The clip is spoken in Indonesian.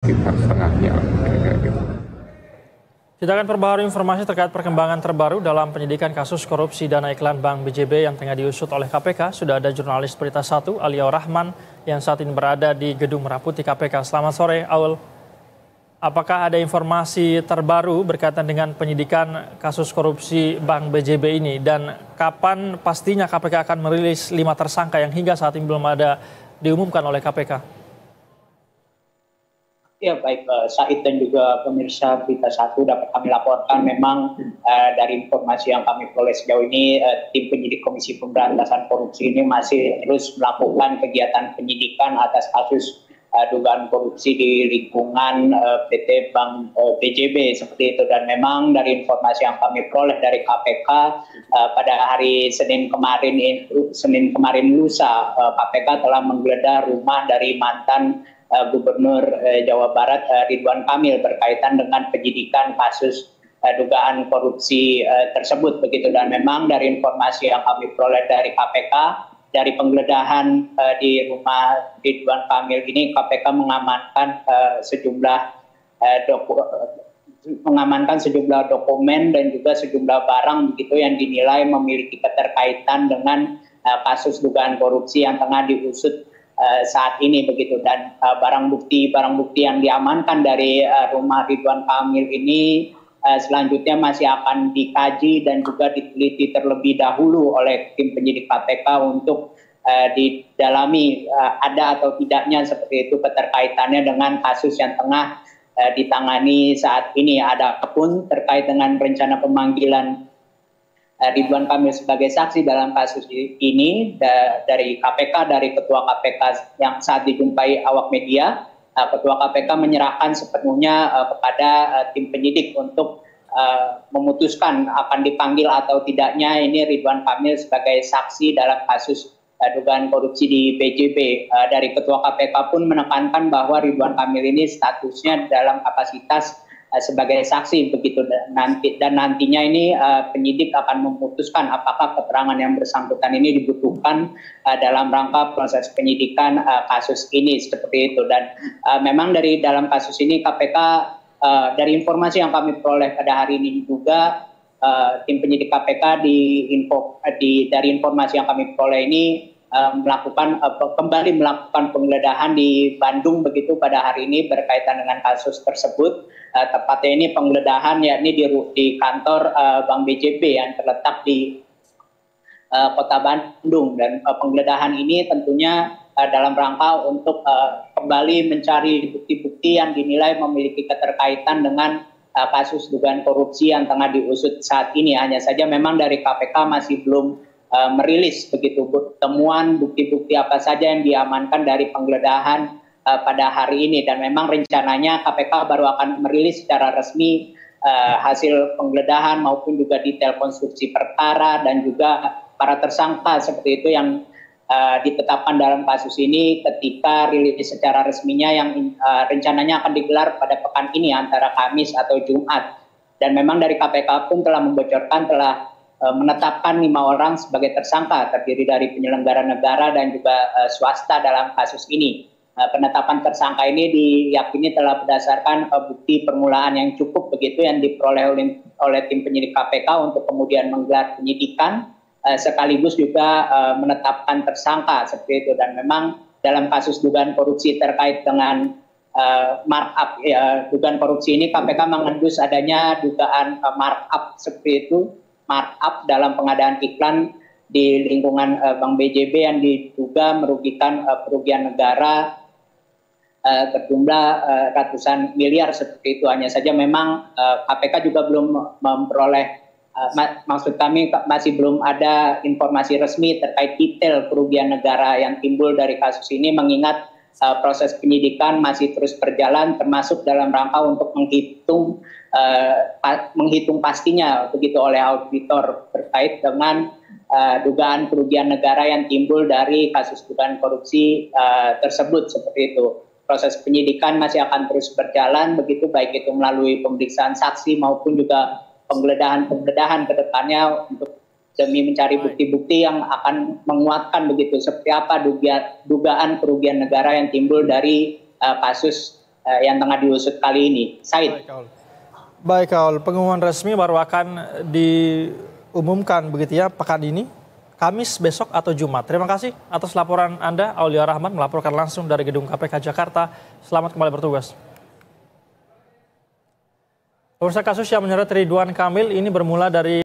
sekitar setengahnya kira-kira gitu. Kita akan perbaharui informasi terkait perkembangan terbaru dalam penyidikan kasus korupsi dana iklan Bank BJB yang tengah diusut oleh KPK. Sudah ada jurnalis Berita 1, Aliaur Rahman, yang saat ini berada di Gedung Merah Putih KPK. Selamat sore, Aul. Apakah ada informasi terbaru berkaitan dengan penyidikan kasus korupsi Bank BJB ini? Dan kapan pastinya KPK akan merilis 5 tersangka yang hingga saat ini belum ada diumumkan oleh KPK? Ya baik, Said dan juga pemirsa Berita 1 dapat kami laporkan memang dari informasi yang kami peroleh sejauh ini tim penyidik Komisi Pemberantasan Korupsi ini masih terus melakukan kegiatan penyidikan atas kasus dugaan korupsi di lingkungan PT Bank BJB seperti itu. Dan memang dari informasi yang kami peroleh dari KPK pada hari Senin kemarin lusa KPK telah menggeledah rumah dari mantan Gubernur Jawa Barat Ridwan Kamil berkaitan dengan penyidikan kasus dugaan korupsi tersebut begitu. Dan memang dari informasi yang kami peroleh dari KPK, dari penggeledahan di rumah Ridwan Kamil ini, KPK mengamankan sejumlah dokumen dan juga sejumlah barang begitu yang dinilai memiliki keterkaitan dengan kasus dugaan korupsi yang tengah diusut saat ini begitu. Dan barang bukti yang diamankan dari rumah Ridwan Kamil ini selanjutnya masih akan dikaji dan juga diteliti terlebih dahulu oleh tim penyidik KPK untuk didalami ada atau tidaknya seperti itu keterkaitannya dengan kasus yang tengah ditangani saat ini. Adapun terkait dengan rencana pemanggilan Ridwan Kamil sebagai saksi dalam kasus ini dari KPK, dari Ketua KPK yang saat dijumpai awak media, Ketua KPK menyerahkan sepenuhnya kepada tim penyidik untuk memutuskan akan dipanggil atau tidaknya ini Ridwan Kamil sebagai saksi dalam kasus dugaan korupsi di BJB. Dari Ketua KPK pun menekankan bahwa Ridwan Kamil ini statusnya dalam kapasitas sebagai saksi begitu, dan nantinya ini penyidik akan memutuskan apakah keterangan yang bersangkutan ini dibutuhkan dalam rangka proses penyidikan kasus ini seperti itu. Dan memang dari dalam kasus ini KPK dari informasi yang kami peroleh pada hari ini juga tim penyidik KPK dari informasi yang kami peroleh ini kembali melakukan penggeledahan di Bandung begitu pada hari ini berkaitan dengan kasus tersebut. Tepatnya ini penggeledahan yakni di kantor Bank BJB yang terletak di Kota Bandung. Dan penggeledahan ini tentunya dalam rangka untuk kembali mencari bukti-bukti yang dinilai memiliki keterkaitan dengan kasus dugaan korupsi yang tengah diusut saat ini. Hanya saja memang dari KPK masih belum merilis begitu temuan bukti-bukti apa saja yang diamankan dari penggeledahan pada hari ini. Dan memang rencananya KPK baru akan merilis secara resmi hasil penggeledahan maupun juga detail konstruksi perkara dan juga para tersangka seperti itu yang ditetapkan dalam kasus ini ketika rilis secara resminya yang rencananya akan digelar pada pekan ini antara Kamis atau Jumat. Dan memang dari KPK pun telah membocorkan telah menetapkan 5 orang sebagai tersangka terdiri dari penyelenggara negara dan juga swasta dalam kasus ini. Penetapan tersangka ini diyakini telah berdasarkan bukti permulaan yang cukup begitu yang diperoleh oleh tim penyidik KPK untuk kemudian menggelar penyidikan sekaligus juga menetapkan tersangka seperti itu. Dan memang dalam kasus dugaan korupsi terkait dengan markup dugaan korupsi ini KPK mengendus adanya dugaan markup seperti itu, markup dalam pengadaan iklan di lingkungan Bank BJB yang diduga merugikan kerugian negara berjumlah ratusan miliar seperti itu. Hanya saja memang KPK juga belum memperoleh, maksud kami masih belum ada informasi resmi terkait detail kerugian negara yang timbul dari kasus ini, mengingat proses penyidikan masih terus berjalan termasuk dalam rangka untuk menghitung pastinya begitu oleh auditor terkait dengan dugaan kerugian negara yang timbul dari kasus dugaan korupsi tersebut seperti itu. Proses penyidikan masih akan terus berjalan begitu, baik itu melalui pemeriksaan saksi maupun juga penggeledahan ke depannya untuk demi mencari bukti-bukti yang akan menguatkan begitu seperti apa dugaan kerugian negara yang timbul dari kasus yang tengah diusut kali ini. Said. Baik, Kaul. Pengumuman resmi baru akan diumumkan begitu ya pekan ini, Kamis, besok atau Jumat. Terima kasih atas laporan Anda, Aulia Rahman, melaporkan langsung dari Gedung KPK Jakarta. Selamat kembali bertugas. Pemirsa, kasus yang menyeret Ridwan Kamil ini bermula dari